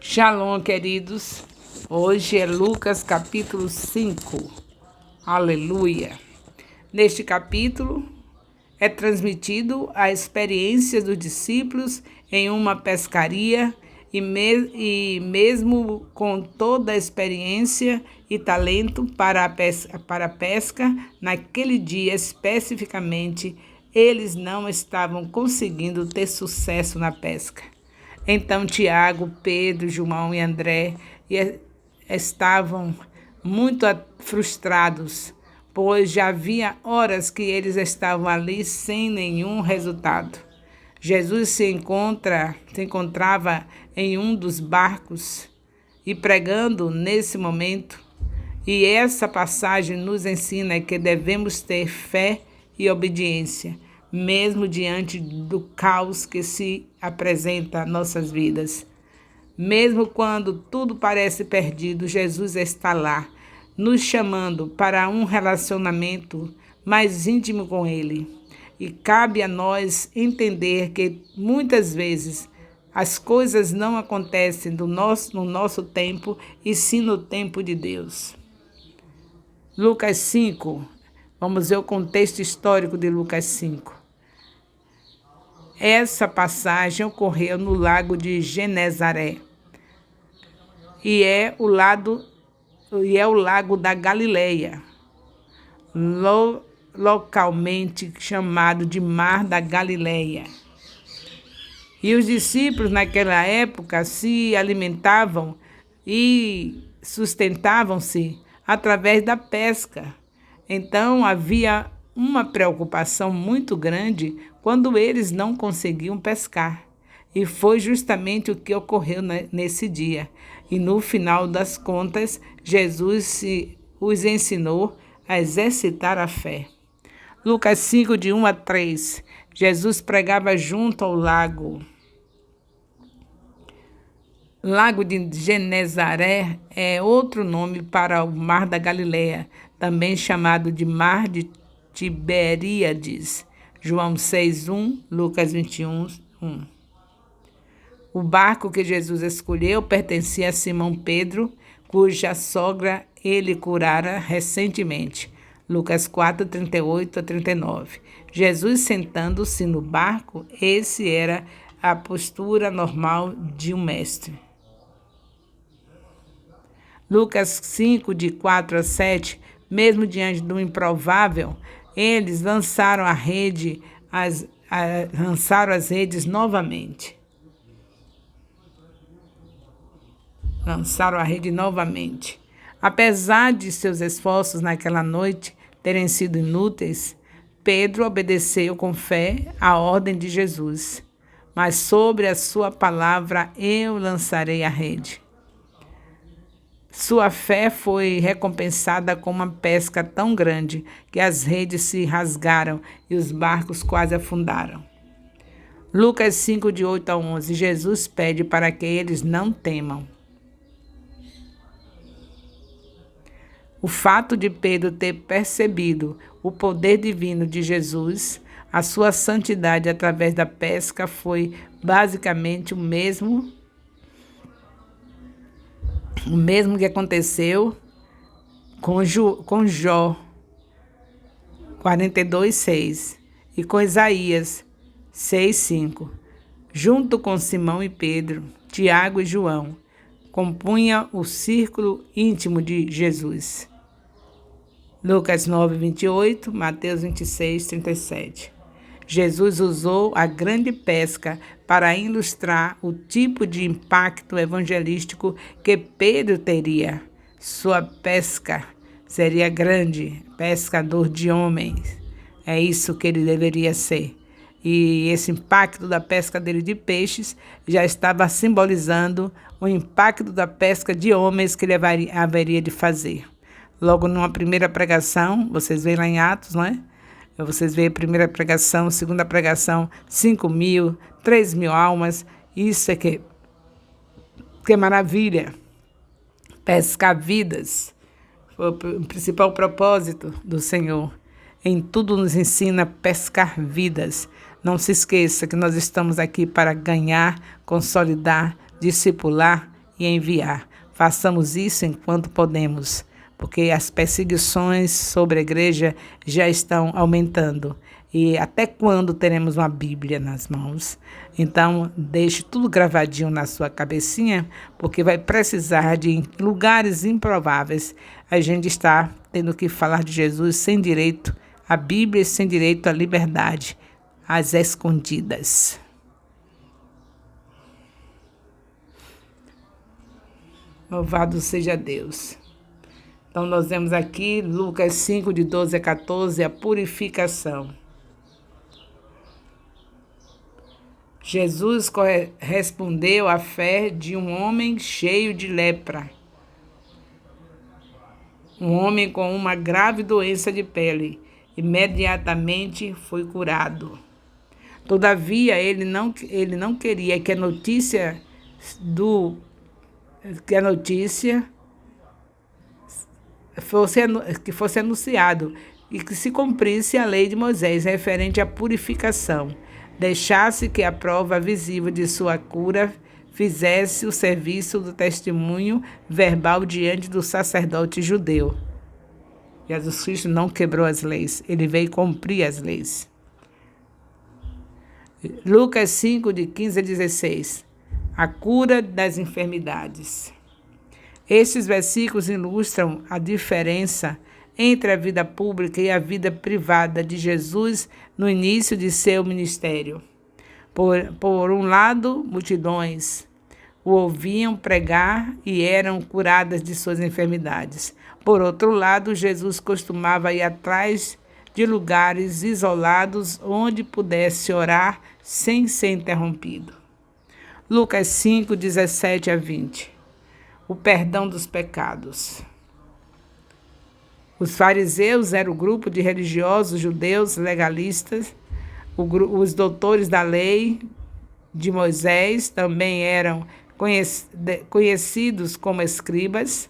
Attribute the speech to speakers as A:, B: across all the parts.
A: Shalom, queridos. Hoje é Lucas capítulo 5. Aleluia. Neste capítulo é transmitido a experiência dos discípulos em uma pescaria e mesmo com toda a experiência e talento para a pesca, naquele dia especificamente, eles não estavam conseguindo ter sucesso na pesca. Então Tiago, Pedro, João e André estavam muito frustrados, pois já havia horas que eles estavam ali sem nenhum resultado. Jesus se encontrava em um dos barcos e pregando nesse momento. E essa passagem nos ensina que devemos ter fé e obediência, mesmo diante do caos que se apresenta às nossas vidas. Mesmo quando tudo parece perdido, Jesus está lá, nos chamando para um relacionamento mais íntimo com Ele. E cabe a nós entender que muitas vezes as coisas não acontecem no nosso tempo, e sim no tempo de Deus. Lucas 5. Vamos ver o contexto histórico de Lucas 5. Essa passagem ocorreu no lago de Genezaré e é o lago da Galileia, localmente chamado de Mar da Galileia. E os discípulos naquela época se alimentavam e sustentavam-se através da pesca. Então havia uma preocupação muito grande quando eles não conseguiam pescar. E foi justamente o que ocorreu nesse dia. E no final das contas, Jesus os ensinou a exercitar a fé. Lucas 5, de 1 a 3. Jesus pregava junto ao lago. Lago de Genezaré é outro nome para o Mar da Galileia, também chamado de Mar de Tiberíades. João 6:1, Lucas 21:1. O barco que Jesus escolheu pertencia a Simão Pedro, cuja sogra ele curara recentemente. Lucas 4:38 a 39. Jesus sentando-se no barco, esse era a postura normal de um mestre. Lucas 5, de 4 a 7, mesmo diante do improvável, eles lançaram as redes novamente. Lançaram a rede novamente. Apesar de seus esforços naquela noite terem sido inúteis, Pedro obedeceu com fé a ordem de Jesus. Mas sobre a sua palavra eu lançarei a rede. Sua fé foi recompensada com uma pesca tão grande que as redes se rasgaram e os barcos quase afundaram. Lucas 5, de 8 a 11. Jesus pede para que eles não temam. O fato de Pedro ter percebido o poder divino de Jesus, a sua santidade através da pesca, foi basicamente o mesmo que aconteceu com Jó 42:6 e com Isaías 6:5. Junto com Simão e Pedro, Tiago e João, compunha o círculo íntimo de Jesus. Lucas 9:28, Mateus 26:37. Jesus usou a grande pesca para ilustrar o tipo de impacto evangelístico que Pedro teria. Sua pesca seria grande, pescador de homens. É isso que ele deveria ser. E esse impacto da pesca dele de peixes já estava simbolizando o impacto da pesca de homens que ele haveria de fazer. Logo numa primeira pregação, vocês veem lá em Atos, não é? Vocês veem a primeira pregação, segunda pregação, 5.000, 3.000 almas. Isso é que é maravilha. Pescar vidas foi o principal propósito do Senhor. Em tudo nos ensina a pescar vidas. Não se esqueça que nós estamos aqui para ganhar, consolidar, discipular e enviar. Façamos isso enquanto podemos, porque as perseguições sobre a igreja já estão aumentando. E até quando teremos uma Bíblia nas mãos? Então, deixe tudo gravadinho na sua cabecinha, porque vai precisar de, em lugares improváveis, a gente está tendo que falar de Jesus sem direito à Bíblia, sem direito à liberdade, às escondidas. Louvado seja Deus. Então, nós vemos aqui, Lucas 5, de 12 a 14, a purificação. Jesus respondeu à fé de um homem cheio de lepra. Um homem com uma grave doença de pele. Imediatamente foi curado. Todavia, ele não queria que a notícia fosse anunciado e que se cumprisse a lei de Moisés referente à purificação, deixasse que a prova visível de sua cura fizesse o serviço do testemunho verbal diante do sacerdote judeu. Jesus Cristo não quebrou as leis, ele veio cumprir as leis. Lucas 5, de 15 a 16. A cura das enfermidades. Estes versículos ilustram a diferença entre a vida pública e a vida privada de Jesus no início de seu ministério. Por um lado, multidões o ouviam pregar e eram curadas de suas enfermidades. Por outro lado, Jesus costumava ir atrás de lugares isolados onde pudesse orar sem ser interrompido. Lucas 5, 17 a 20. O perdão dos pecados. Os fariseus eram o grupo de religiosos judeus legalistas. Os doutores da lei de Moisés também eram conhecidos como escribas.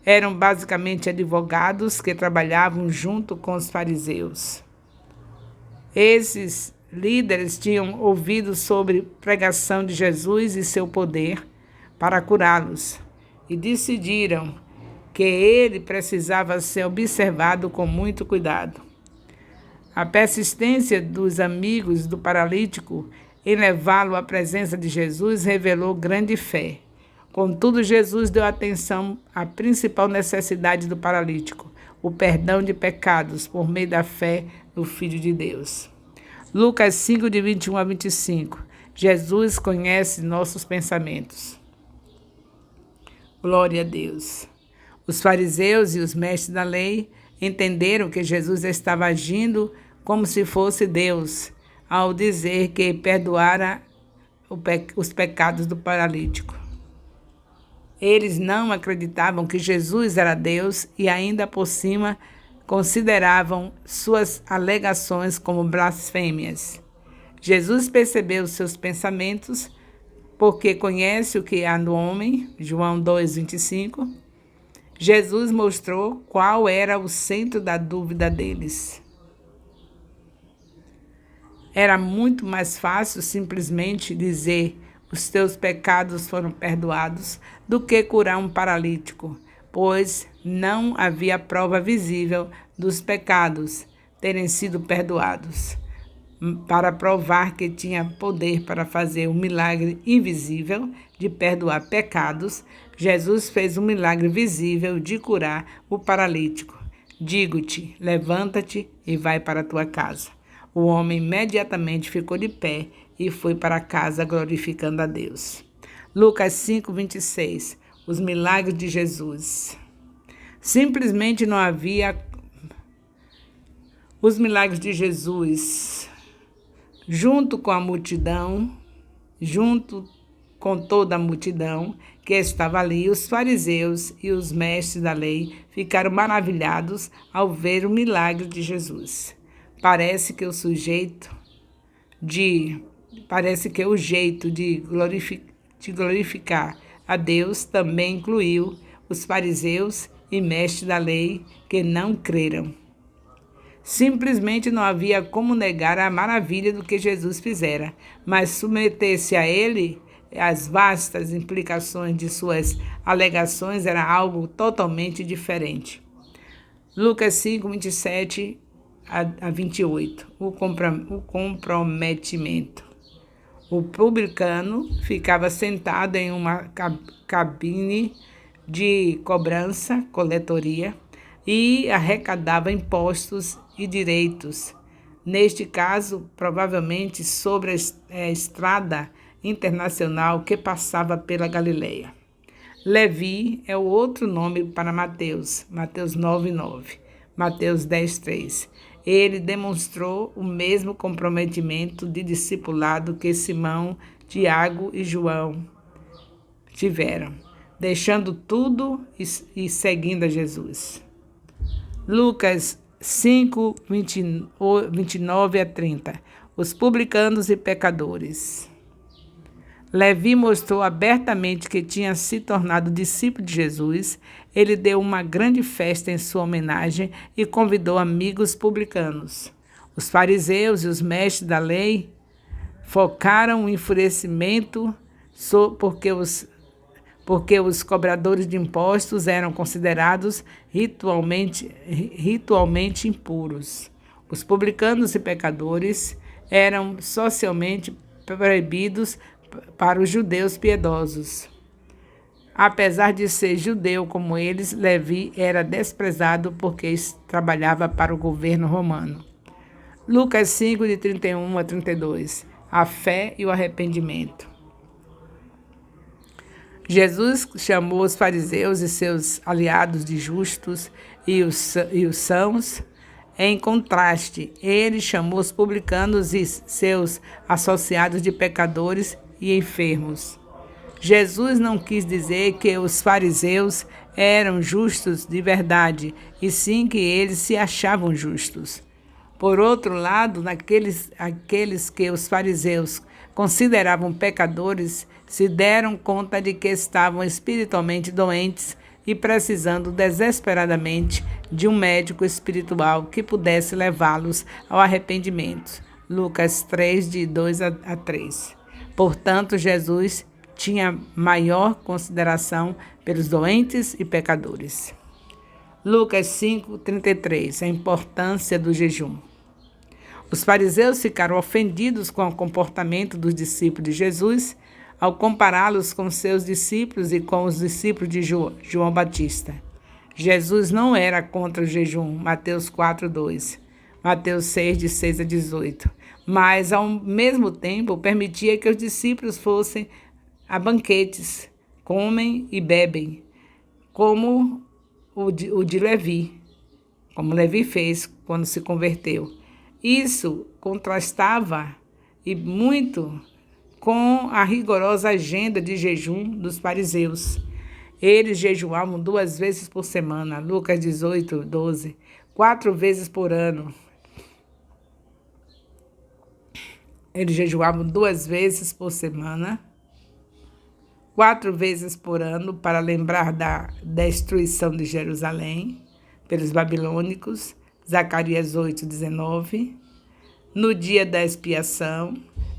A: Eram basicamente advogados que trabalhavam junto com os fariseus. Esses líderes tinham ouvido sobre a pregação de Jesus e seu poder para curá-los e decidiram que ele precisava ser observado com muito cuidado. A persistência dos amigos do paralítico em levá-lo à presença de Jesus revelou grande fé. Contudo, Jesus deu atenção à principal necessidade do paralítico, o perdão de pecados por meio da fé no Filho de Deus. Lucas 5, de 21 a 25. Jesus conhece nossos pensamentos. Glória a Deus. Os fariseus e os mestres da lei entenderam que Jesus estava agindo como se fosse Deus, ao dizer que perdoara os pecados do paralítico. Eles não acreditavam que Jesus era Deus e ainda por cima consideravam suas alegações como blasfêmias. Jesus percebeu seus pensamentos porque conhece o que há no homem, João 2, 25. Jesus mostrou qual era o centro da dúvida deles. Era muito mais fácil simplesmente dizer os teus pecados foram perdoados do que curar um paralítico, pois não havia prova visível dos pecados terem sido perdoados. Para provar que tinha poder para fazer um milagre invisível de perdoar pecados, Jesus fez um milagre visível de curar o paralítico. Digo-te, levanta-te e vai para a tua casa. O homem imediatamente ficou de pé e foi para casa glorificando a Deus. Lucas 5, 26. Os milagres de Jesus. Simplesmente não havia os milagres de Jesus. Junto com a multidão, junto com toda a multidão que estava ali, os fariseus e os mestres da lei ficaram maravilhados ao ver o milagre de Jesus. Parece que o jeito de glorificar a Deus também incluiu os fariseus e mestres da lei que não creram. Simplesmente não havia como negar a maravilha do que Jesus fizera, mas submeter-se a ele as vastas implicações de suas alegações era algo totalmente diferente. Lucas 5, 27 a 28. O comprometimento. O publicano ficava sentado em uma cabine de cobrança, coletoria, e arrecadava impostos e direitos. Neste caso, provavelmente sobre a estrada internacional que passava pela Galileia. Levi é o outro nome para Mateus, Mateus 9:9, Mateus 10:3. Ele demonstrou o mesmo comprometimento de discipulado que Simão, Tiago e João tiveram, deixando tudo e seguindo a Jesus. Lucas 5, 29 a 30. Os publicanos e pecadores. Levi mostrou abertamente que tinha se tornado discípulo de Jesus. Ele deu uma grande festa em sua homenagem e convidou amigos publicanos. Os fariseus e os mestres da lei focaram o enfurecimento porque os cobradores de impostos eram considerados ritualmente impuros. Os publicanos e pecadores eram socialmente proibidos para os judeus piedosos. Apesar de ser judeu como eles, Levi era desprezado porque trabalhava para o governo romano. Lucas 5, de 31 a 32. A fé e o arrependimento. Jesus chamou os fariseus e seus aliados de justos e os sãos. Em contraste, ele chamou os publicanos e seus associados de pecadores e enfermos. Jesus não quis dizer que os fariseus eram justos de verdade, e sim que eles se achavam justos. Por outro lado, aqueles que os fariseus consideravam pecadores se deram conta de que estavam espiritualmente doentes e precisando desesperadamente de um médico espiritual que pudesse levá-los ao arrependimento. Lucas 3, de 2 a 3. Portanto, Jesus tinha maior consideração pelos doentes e pecadores. Lucas 5, 33. A importância do jejum. Os fariseus ficaram ofendidos com o comportamento dos discípulos de Jesus ao compará-los com seus discípulos e com os discípulos de João Batista. Jesus não era contra o jejum, Mateus 4, 2, Mateus 6, de 6 a 18, mas, ao mesmo tempo, permitia que os discípulos fossem a banquetes, comem e bebem, como o de Levi, como Levi fez quando se converteu. Isso contrastava e muito com a rigorosa agenda de jejum dos fariseus. Eles jejuavam 2 vezes por semana, Lucas 18, 12, 4 vezes por ano. Eles jejuavam 2 vezes por semana, 4 vezes por ano, para lembrar da destruição de Jerusalém pelos babilônicos, Zacarias 8, 19. No dia da expiação,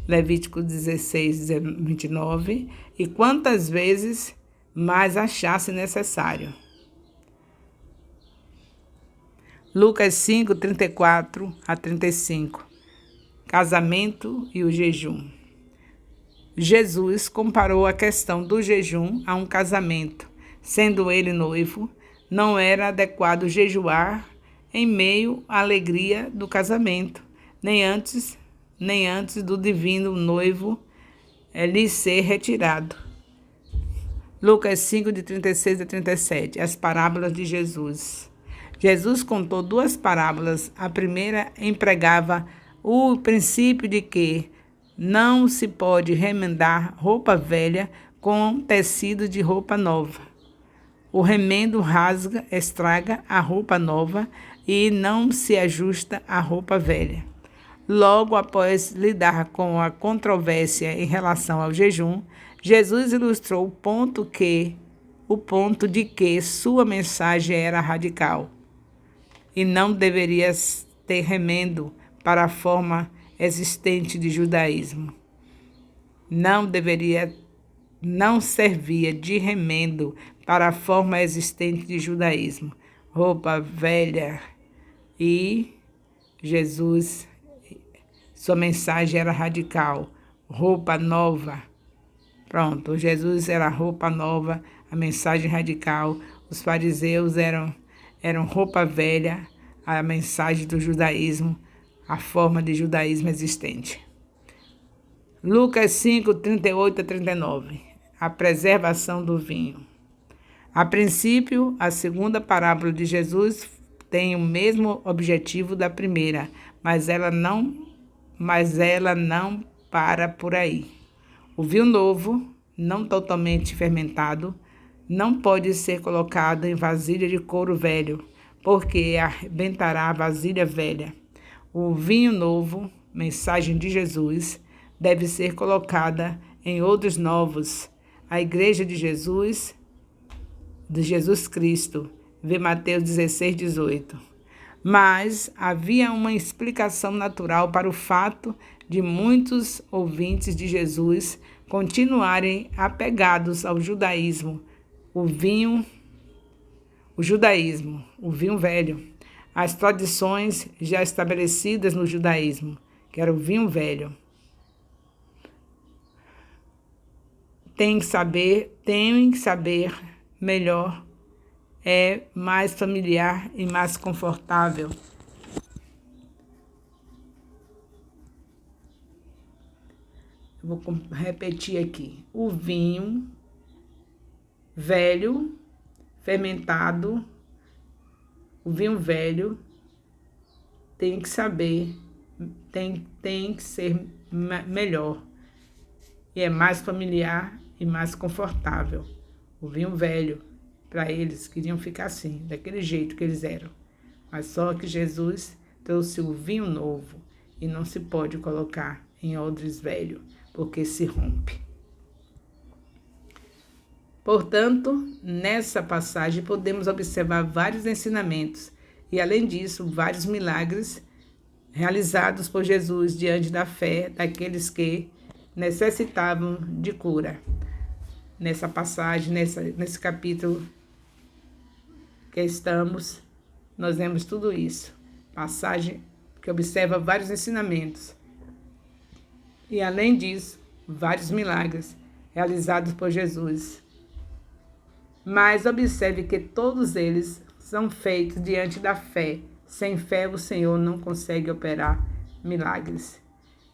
A: Levítico 16, 29. E quantas vezes mais achasse necessário. Lucas 5, 34 a 35. Casamento e o jejum. Jesus comparou a questão do jejum a um casamento. Sendo ele noivo, não era adequado jejuar em meio à alegria do casamento, nem antes do divino noivo lhe ser retirado. Lucas 5, de 36 a 37. As parábolas de Jesus. Jesus contou 2 parábolas. A primeira empregava o princípio de que não se pode remendar roupa velha com tecido de roupa nova. O remendo rasga, estraga a roupa nova e não se ajusta à roupa velha. Logo após lidar com a controvérsia em relação ao jejum, Jesus ilustrou o ponto de que sua mensagem era radical e não deveria ter remendo para a forma existente de judaísmo. Não deveria não servia de remendo para a forma existente de judaísmo. Roupa velha e Jesus, sua mensagem era radical. Roupa nova. Pronto, Jesus era roupa nova, a mensagem radical. Os fariseus eram roupa velha, a mensagem do judaísmo, a forma de judaísmo existente. Lucas 5, 38 a 39. A preservação do vinho. A princípio, a segunda parábola de Jesus tem o mesmo objetivo da primeira, mas ela não para por aí. O vinho novo, não totalmente fermentado, não pode ser colocado em vasilha de couro velho, porque arrebentará a vasilha velha. O vinho novo, mensagem de Jesus, deve ser colocada em odres novos. A igreja de Jesus Cristo, vê Mateus 16, 18. Mas havia uma explicação natural para o fato de muitos ouvintes de Jesus continuarem apegados ao judaísmo, o vinho velho, as tradições já estabelecidas no judaísmo, que era o vinho velho. Tem que saber melhor, é mais familiar e mais confortável. Vou repetir aqui. O vinho velho, fermentado, o vinho velho tem que ser melhor. E é mais familiar e mais confortável. O vinho velho, para eles, queriam ficar assim, daquele jeito que eles eram. Mas só que Jesus trouxe o vinho novo e não se pode colocar em odres velho, porque se rompe. Portanto, nessa passagem podemos observar vários ensinamentos e, além disso, vários milagres realizados por Jesus diante da fé daqueles que necessitavam de cura. Nessa passagem, nesse capítulo que estamos, nós vemos tudo isso. Passagem que observa vários ensinamentos. E, além disso, vários milagres realizados por Jesus. Mas observe que todos eles são feitos diante da fé. Sem fé, o Senhor não consegue operar milagres.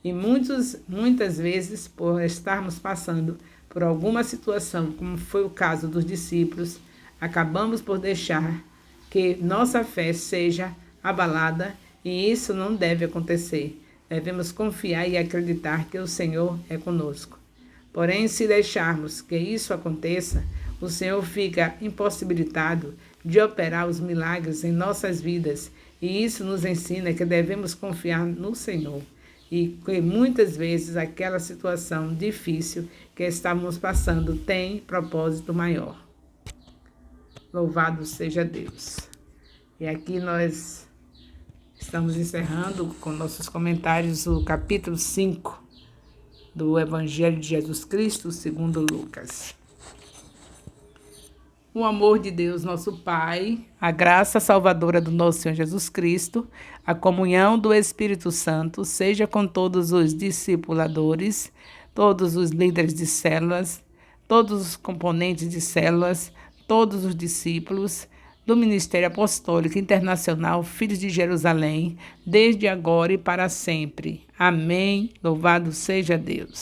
A: E muitas vezes, por estarmos passando por alguma situação, como foi o caso dos discípulos, acabamos por deixar que nossa fé seja abalada, e isso não deve acontecer. Devemos confiar e acreditar que o Senhor é conosco. Porém, se deixarmos que isso aconteça, o Senhor fica impossibilitado de operar os milagres em nossas vidas, e isso nos ensina que devemos confiar no Senhor. E que muitas vezes aquela situação difícil que estamos passando tem propósito maior. Louvado seja Deus. E aqui nós estamos encerrando com nossos comentários o capítulo 5 do Evangelho de Jesus Cristo, segundo Lucas. O amor de Deus, nosso Pai, a graça salvadora do nosso Senhor Jesus Cristo, a comunhão do Espírito Santo, seja com todos os discipuladores, todos os líderes de células, todos os componentes de células, todos os discípulos do Ministério Apostólico Internacional Filhos de Jerusalém, desde agora e para sempre. Amém. Louvado seja Deus.